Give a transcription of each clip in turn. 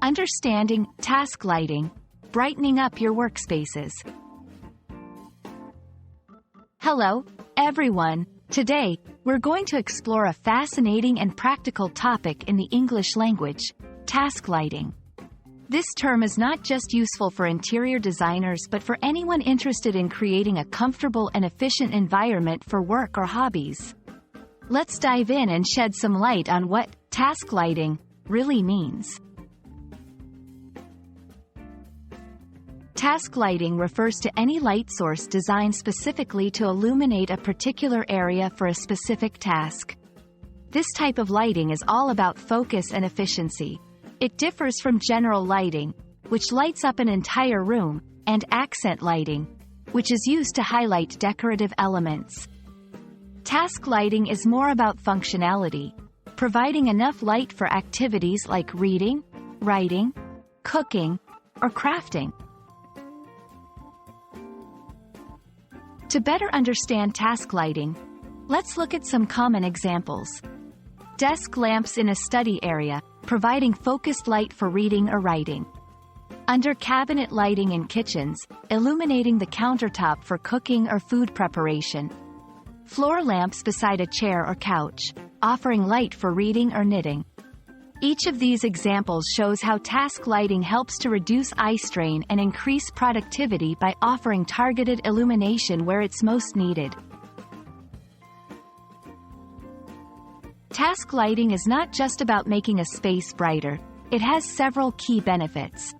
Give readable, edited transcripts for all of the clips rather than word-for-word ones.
Understanding task lighting, brightening up your workspaces. Hello, everyone. Today, we're going to explore a fascinating and practical topic in the English language, task lighting. This term is not just useful for interior designers but for anyone interested in creating a comfortable and efficient environment for work or hobbies. Let's dive in and shed some light on what task lighting really means. Task lighting refers to any light source designed specifically to illuminate a particular area for a specific task. This type of lighting is all about focus and efficiency. It differs from general lighting, which lights up an entire room, and accent lighting, which is used to highlight decorative elements. Task lighting is more about functionality, providing enough light for activities like reading, writing, cooking, or crafting. To better understand task lighting, let's look at some common examples. Desk lamps in a study area, providing focused light for reading or writing. Under cabinet lighting in kitchens, illuminating the countertop for cooking or food preparation. Floor lamps beside a chair or couch, offering light for reading or knitting. Each of these examples shows how task lighting helps to reduce eye strain and increase productivity by offering targeted illumination where it's most needed. Task lighting is not just about making a space brighter, it has several key benefits.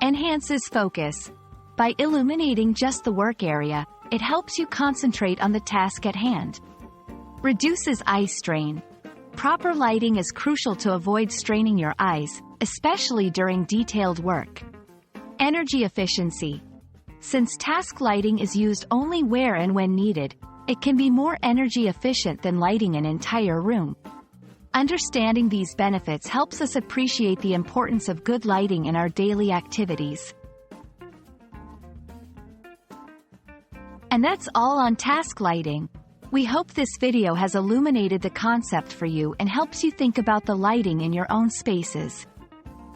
Enhances focus. By illuminating just the work area, it helps you concentrate on the task at hand. Reduces eye strain. Proper lighting is crucial to avoid straining your eyes, especially during detailed work. Energy efficiency. Since task lighting is used only where and when needed, it can be more energy efficient than lighting an entire room. Understanding these benefits helps us appreciate the importance of good lighting in our daily activities. And that's all on task lighting. We hope this video has illuminated the concept for you and helps you think about the lighting in your own spaces.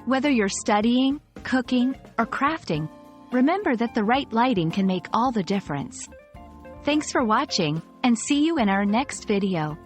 Whether you're studying, cooking, or crafting, remember that the right lighting can make all the difference. Thanks for watching, and see you in our next video.